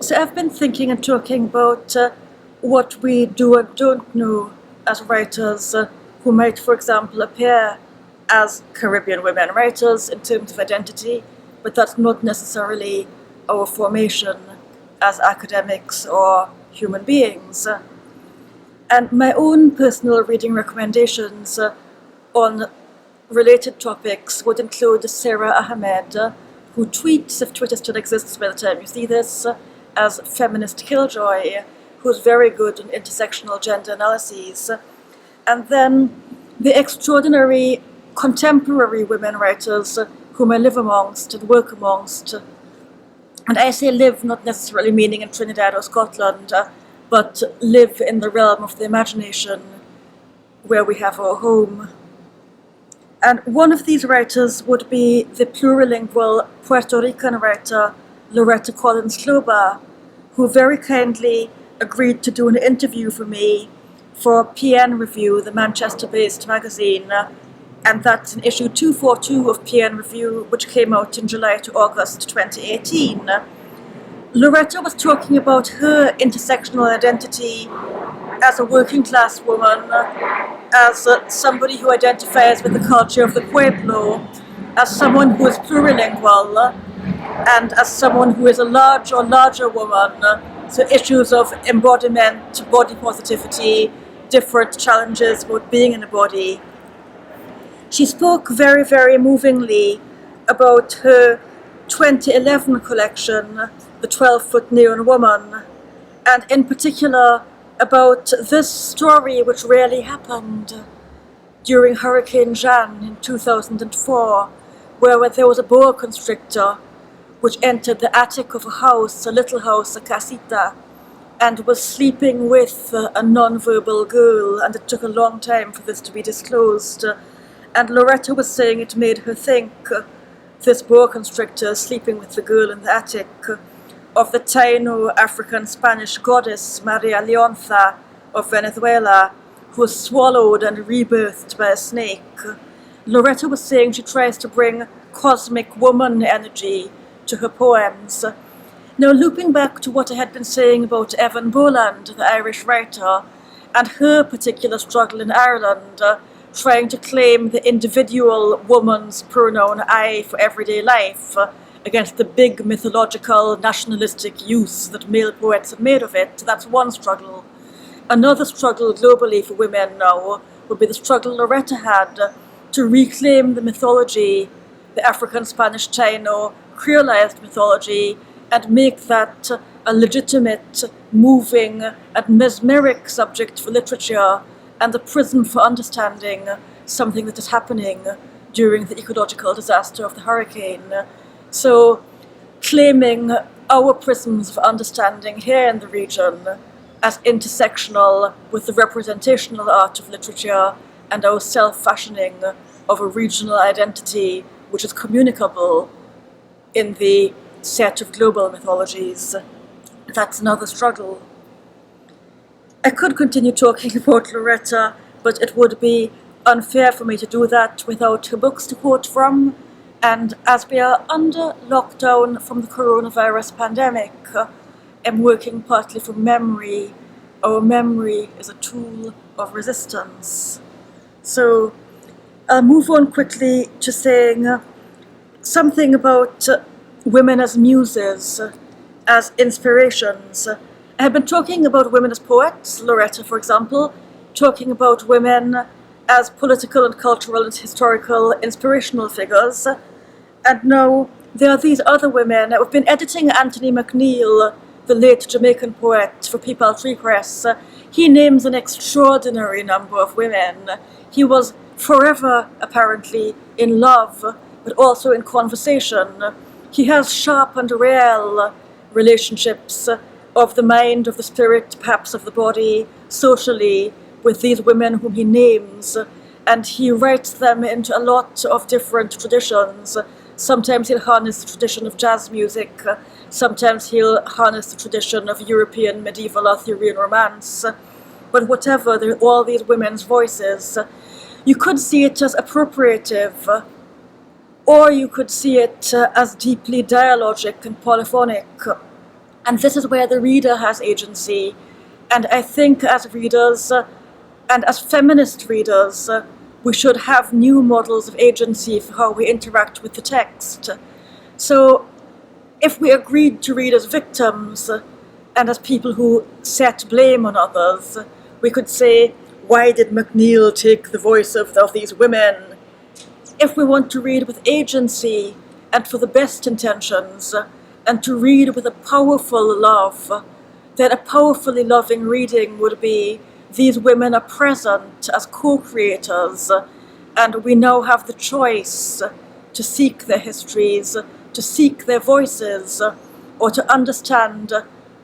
So I've been thinking and talking about what we do and don't know as writers who might, for example, appear as Caribbean women writers in terms of identity, but that's not necessarily our formation as academics or human beings. And my own personal reading recommendations on related topics would include Sarah Ahmed, who tweets, if Twitter still exists by the time you see this, as Feminist Killjoy, who's very good in intersectional gender analyses. And then the extraordinary contemporary women writers whom I live amongst and work amongst. And I say live not necessarily meaning in Trinidad or Scotland, but live in the realm of the imagination where we have our home. And one of these writers would be the plurilingual Puerto Rican writer Loretta Collins Kloba, who very kindly agreed to do an interview for me for PN Review, the Manchester-based magazine, and that's in issue 242 of PN Review, which came out in July to August 2018. Loretta was talking about her intersectional identity as a working class woman, as somebody who identifies with the culture of the Pueblo, as someone who is plurilingual, and as someone who is a large or larger woman. So issues of embodiment, body positivity, different challenges about being in a body. She spoke very, very movingly about her 2011 collection, The 12-Foot Neon Woman, and in particular about this story which really happened during Hurricane Jeanne in 2004, where there was a boa constrictor which entered the attic of a house, a little house, a casita, and was sleeping with a non-verbal girl, and it took a long time for this to be disclosed. And Loretta was saying it made her think, this boa constrictor sleeping with the girl in the attic, of the Taino African Spanish goddess Maria Leonza of Venezuela, who was swallowed and rebirthed by a snake. Loretta was saying she tries to bring cosmic woman energy to her poems. Now, looping back to what I had been saying about Evan Boland, the Irish writer, and her particular struggle in Ireland, trying to claim the individual woman's pronoun I for everyday life, against the big mythological nationalistic use that male poets have made of it. That's one struggle. Another struggle globally for women now would be the struggle Loretta had to reclaim the mythology, the African Spanish Taino creolized mythology, and make that a legitimate, moving, and mesmeric subject for literature and a prism for understanding something that is happening during the ecological disaster of the hurricane. So, claiming our prisms of understanding here in the region as intersectional with the representational art of literature and our self-fashioning of a regional identity which is communicable in the set of global mythologies. That's another struggle. I could continue talking about Loretta, but it would be unfair for me to do that without her books to quote from. And as we are under lockdown from the coronavirus pandemic, I'm working partly from memory. Our memory is a tool of resistance. So I'll move on quickly to saying something about women as muses, as inspirations. I have been talking about women as poets, Loretta, for example, talking about women as political and cultural and historical inspirational figures. And now there are these other women. I've been editing Anthony McNeill, the late Jamaican poet, for People Tree Press. He names an extraordinary number of women. He was forever, apparently, in love, but also in conversation. He has sharp and real relationships of the mind, of the spirit, perhaps of the body, socially, with these women whom he names. And he writes them into a lot of different traditions. Sometimes he'll harness the tradition of jazz music. Sometimes he'll harness the tradition of European medieval Arthurian romance. But whatever, there are all these women's voices. You could see it as appropriative, or you could see it as deeply dialogic and polyphonic. And this is where the reader has agency. And I think as readers, and as feminist readers, we should have new models of agency for how we interact with the text. So if we agreed to read as victims and as people who set blame on others, we could say, why did MacNeil take the voice of these women? If we want to read with agency and for the best intentions, and to read with a powerful love, then a powerfully loving reading would be, these women are present as co-creators, and we now have the choice to seek their histories, to seek their voices, or to understand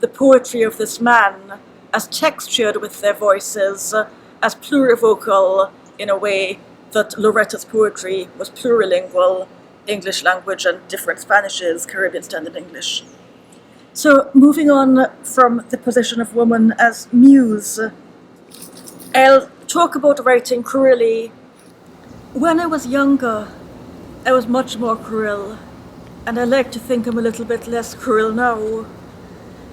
the poetry of this man as textured with their voices, as plurivocal in a way that Loretta's poetry was plurilingual, English language and different Spanishes, Caribbean Standard English. So moving on from the position of woman as muse, I'll talk about writing cruelly. When I was younger, I was much more cruel, and I like to think I'm a little bit less cruel now.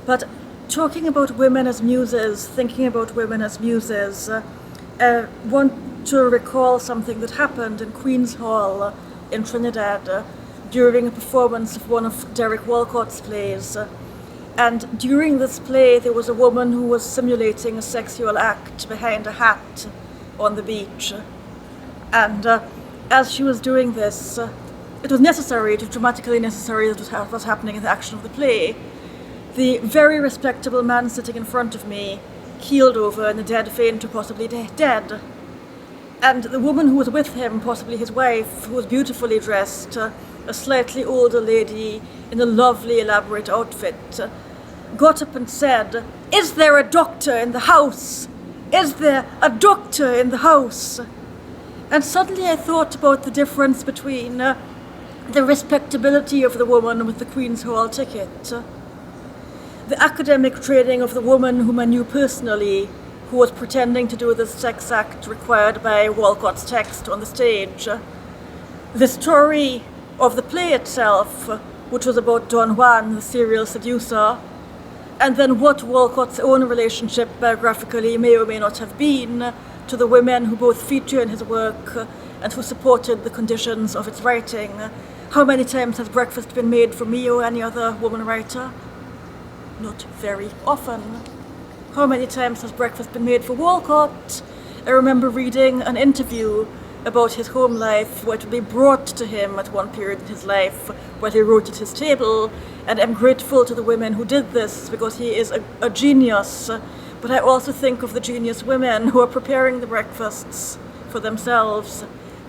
But talking about women as muses, thinking about women as muses, I want to recall something that happened in Queen's Hall in Trinidad during a performance of one of Derek Walcott's plays. And during this play, there was a woman who was simulating a sexual act behind a hat on the beach. And as she was doing this, it was necessary, it was dramatically necessary that what was happening in the action of the play. The very respectable man sitting in front of me keeled over in a dead faint or possibly dead. And the woman who was with him, possibly his wife, who was beautifully dressed, a slightly older lady in a lovely elaborate outfit, got up and said, "Is there a doctor in the house? Is there a doctor in the house?" And suddenly I thought about the difference between the respectability of the woman with the Queen's Hall ticket, the academic training of the woman whom I knew personally, who was pretending to do the sex act required by Walcott's text on the stage, the story of the play itself, which was about Don Juan, the serial seducer, and then what Walcott's own relationship biographically may or may not have been to the women who both feature in his work and who supported the conditions of its writing. How many times has breakfast been made for me or any other woman writer? Not very often. How many times has breakfast been made for Walcott? I remember reading an interview about his home life, where it would be brought to him at one period in his life while he wrote at his table, and I'm grateful to the women who did this because he is a genius. But I also think of the genius women who are preparing the breakfasts for themselves,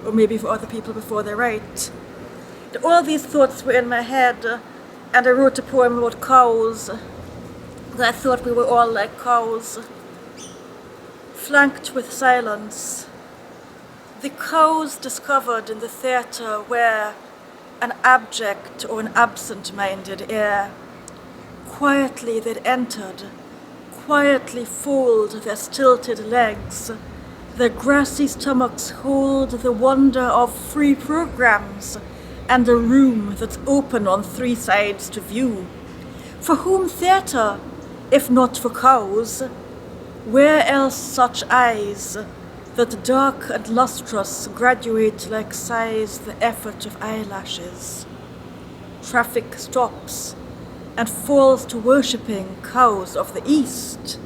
or maybe for other people before they write. All these thoughts were in my head, and I wrote a poem about cows. I thought we were all like cows, flanked with silence. The cows discovered in the theatre where an abject or an absent-minded air. Quietly they'd entered, quietly fold their stilted legs. Their grassy stomachs hold the wonder of free programs and a room that's open on three sides to view. For whom theatre, if not for cows? Where else such eyes that dark and lustrous graduate like sighs the effort of eyelashes? Traffic stops and falls to worshipping cows of the East.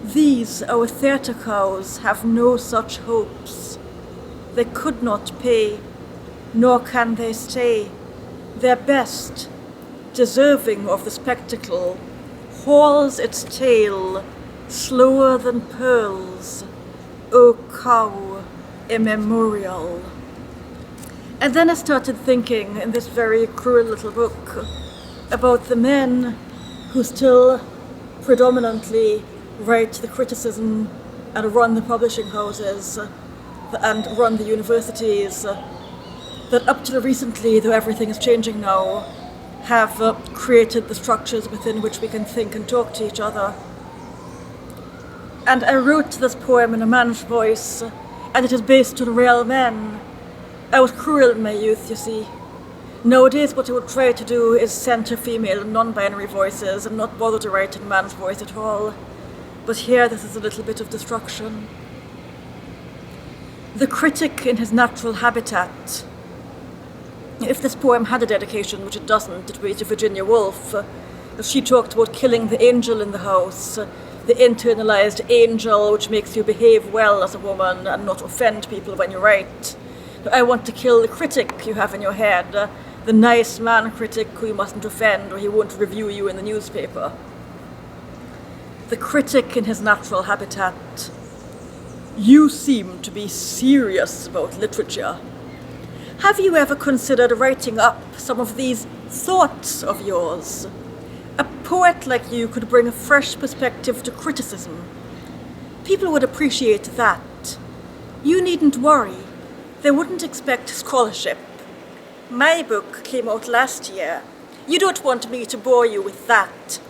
These, our theatre cows, have no such hopes. They could not pay, nor can they stay. Their best, deserving of the spectacle, hauls its tail slower than pearls, O cow immemorial. And then I started thinking in this very cruel little book about the men who still predominantly write the criticism and run the publishing houses and run the universities, that up till recently, though everything is changing now, have created the structures within which we can think and talk to each other. And I wrote this poem in a man's voice, and it is based on real men. I was cruel in my youth, you see. Nowadays, what I would try to do is center female and non-binary voices and not bother to write in man's voice at all. But here, this is a little bit of destruction. The critic in his natural habitat. If this poem had a dedication, which it doesn't, it would be to Virginia Woolf. She talked about killing the angel in the house, the internalized angel which makes you behave well as a woman and not offend people when you write. I want to kill the critic you have in your head, the nice man critic who you mustn't offend or he won't review you in the newspaper. The critic in his natural habitat. You seem to be serious about literature. Have you ever considered writing up some of these thoughts of yours? A poet like you could bring a fresh perspective to criticism. People would appreciate that. You needn't worry. They wouldn't expect scholarship. My book came out last year. You don't want me to bore you with that.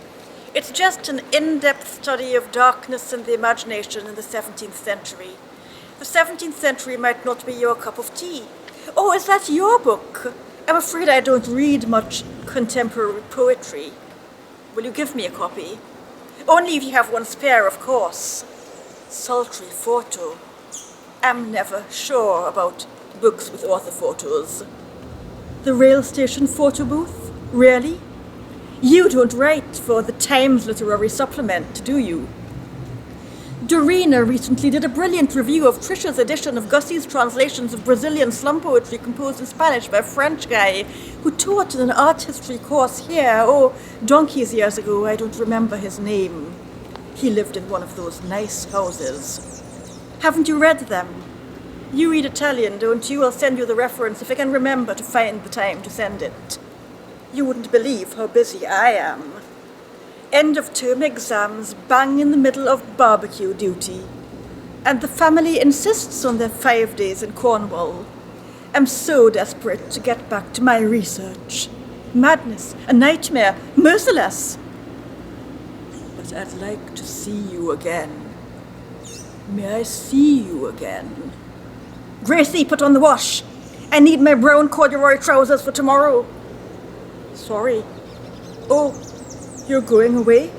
It's just an in-depth study of darkness and the imagination in the 17th century. The 17th century might not be your cup of tea. Oh, is that your book? I'm afraid I don't read much contemporary poetry. Will you give me a copy? Only if you have one spare, of course. Sultry photo. I'm never sure about books with author photos. The rail station photo booth? Really? You don't write for the Times Literary Supplement, do you? Dorina recently did a brilliant review of Trisha's edition of Gussie's translations of Brazilian slum poetry composed in Spanish by a French guy who taught in an art history course here, donkeys years ago. I don't remember his name. He lived in one of those nice houses. Haven't you read them? You read Italian, don't you? I'll send you the reference if I can remember to find the time to send it. You wouldn't believe how busy I am. End of term exams bang in the middle of barbecue duty. And the family insists on their 5 days in Cornwall. I'm so desperate to get back to my research. Madness, a nightmare, merciless. But I'd like to see you again. May I see you again? Gracie, put on the wash. I need my brown corduroy trousers for tomorrow. Sorry. Oh, you're going away?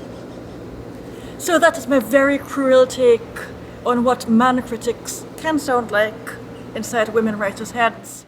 So that is my very cruel take on what man critics can sound like inside women writers' heads.